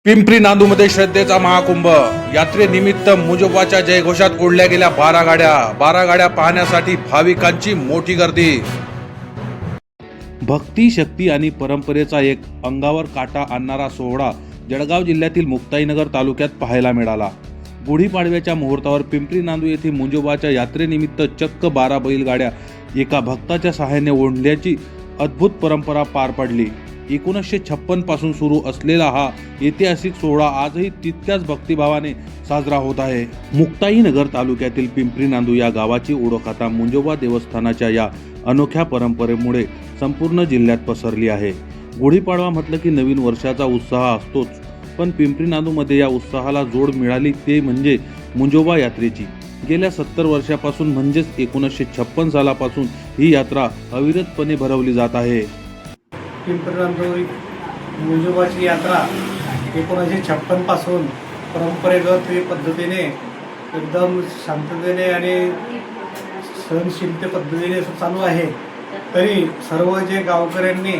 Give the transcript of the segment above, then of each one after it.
पिंपरी नांदूमध्ये श्रद्धेचा महाकुंभ यात्रेनिमित्त मुजोबाच्या जयघोषात ओढल्या गेल्या 12 गाड्या पाहण्यासाठी भाविकांची मोठी गर्दी। भक्ती, शक्ती आणि परंपरेचा एक अंगावर काटा आणणारा सोहळा जळगाव जिल्ह्यातील मुक्ताईनगर तालुक्यात पाहायला मिळाला। गुढीपाडव्याच्या मुहूर्तावर पिंपरी नांदू येथे मुजोबाच्या यात्रेनिमित्त चक्क 12 बैलगाड्या एका भक्ताच्या सहाय्याने ओढण्याची अद्भुत परंपरा पार पडली। 1956 पासून सुरू असलेला हा ऐतिहासिक सोहळा आजही तितक्याच भक्तिभावाने साजरा होत आहे। मुक्ताईनगर तालुक्यातील पिंपरी नांदू या गावाची ओळख आता मुजोबा देवस्थानाच्या या अनोख्या परंपरेमुळे संपूर्ण जिल्ह्यात पसरली आहे। गुढीपाडवा म्हटलं की नवीन वर्षाचा उत्साह असतोच, पण पिंपरी नांदूमध्ये या उत्साहाला जोड मिळाली ते म्हणजे मुजोबा यात्रेची। गेल्या 70 वर्षापासून म्हणजेच 1956 सालापासून ही यात्रा अविरतपणे भरवली जात आहे। पिंपरी नांदू मुजोबाची यात्रा 1956 पासून परंपरेगत पद्धतीने एकदम शांततेने आणि सहनशीलते पद्धतीने चालू आहे। तरी सर्व जे गावकऱ्यांनी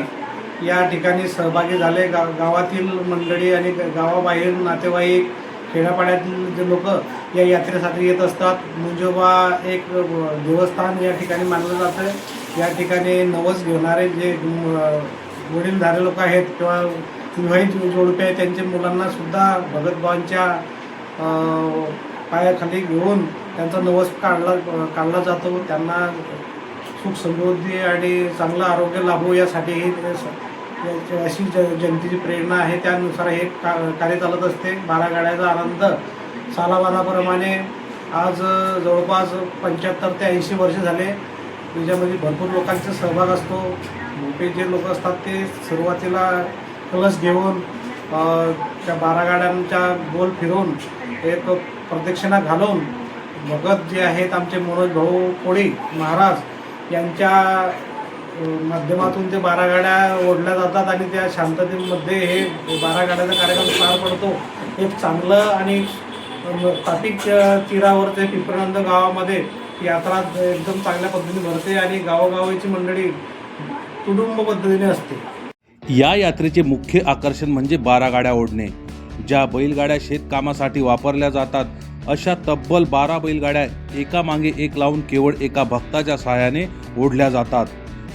या ठिकाणी सहभागी झाले, गावातील मंडळी आणि गावाबाहेर नातेवाईक, खेड्यापाड्यातील जे लोक या यात्रेसाठी येत असतात। मुजोबा एक देवस्थान या ठिकाणी मानलं जातं। या ठिकाणी नवस घेणारे जे वडीलधारे लोक आहेत किंवा विवाहित जोडपे आहेत, त्यांच्या मुलांना सुद्धा भगतबाबांच्या पायाखाली घेऊन त्यांचा नवस काढला जातो। त्यांना सुख समृद्धी आणि चांगलं आरोग्य लाभो यासाठी अशी जनतेची प्रेरणा आहे। त्यानुसार हे कार्य चालत असते। 12 गाड्याचा आनंद सालाबादाप्रमाणे आज जवळपास 75 ते 80 वर्ष झाले। त्याच्यामध्ये भरपूर लोकांचा सहभाग असतो। मोठे जे लोक असतात ते सुरुवातीला कलश घेऊन त्या 12 गाड्यांच्या गोल फिरून एक प्रदक्षिणा घालून भगत जे आहेत आमचे मनोज भाऊ कोळी महाराज यांच्या माध्यमातून ते 12 गाड्या ओढल्या जातात आणि त्या शांततेमध्ये हे 12 गाड्याचा कार्यक्रम पार पडतो। एक चांगलं आणि तापिक तीरावर ते पिंपरी नांदू गावामध्ये यात्रा एकदम चांगल्या पद्धतीने भरते आणि गावोगावीची मंडळी कुटुंब पद्धतीने असते। या यात्रेचे मुख्य आकर्षण म्हणजे 12 गाड्या ओढणे। ज्या बैलगाड्या शेतकामासाठी वापरल्या जातात अशा तब्बल 12 बैलगाड्या एका मागे एक लावून केवळ एका भक्ताच्या सहाय्याने ओढल्या जातात।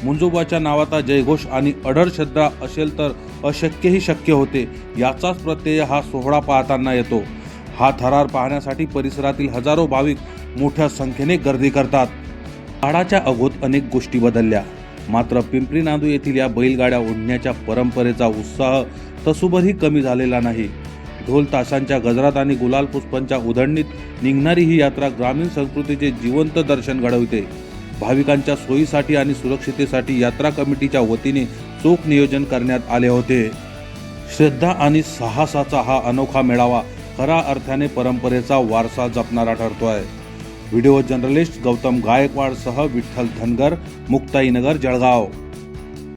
मुजोबाच्या नावाचा जयघोष आणि अढळ श्रद्धा असेल तर अशक्यही शक्य होते याचाच प्रत्यय हा सोहळा पाहताना येतो। हा थरार पाहण्यासाठी परिसरातील हजारो भाविक मोठ्या संख्येने गर्दी करतात। काळाच्या अगोदर अनेक गोष्टी बदलल्या, मात्र पिंपरी नांदू येथील या बैलगाड्या ओढण्याच्या परंपरेचा उत्साह तसूभरही कमी झालेला नाही। ढोल ताशांच्या गजरात आणि गुलाल पुष्पांच्या उधळणीत निघणारी ही यात्रा ग्रामीण संस्कृतीचे जिवंत दर्शन घडवते। भाविकांच्या सोयीसाठी आणि सुरक्षितेसाठी यात्रा कमिटीच्या वतीने चोख नियोजन करण्यात आले होते। श्रद्धा आणि साहसाचा हा अनोखा मेळावा खऱ्या अर्थाने परंपरेचा वारसा जपणारा ठरतोय। व्हिडिओ जर्नलिस्ट गौतम गायकवाड सह विठ्ठल धनगर, मुक्ताईनगर, जळगाव।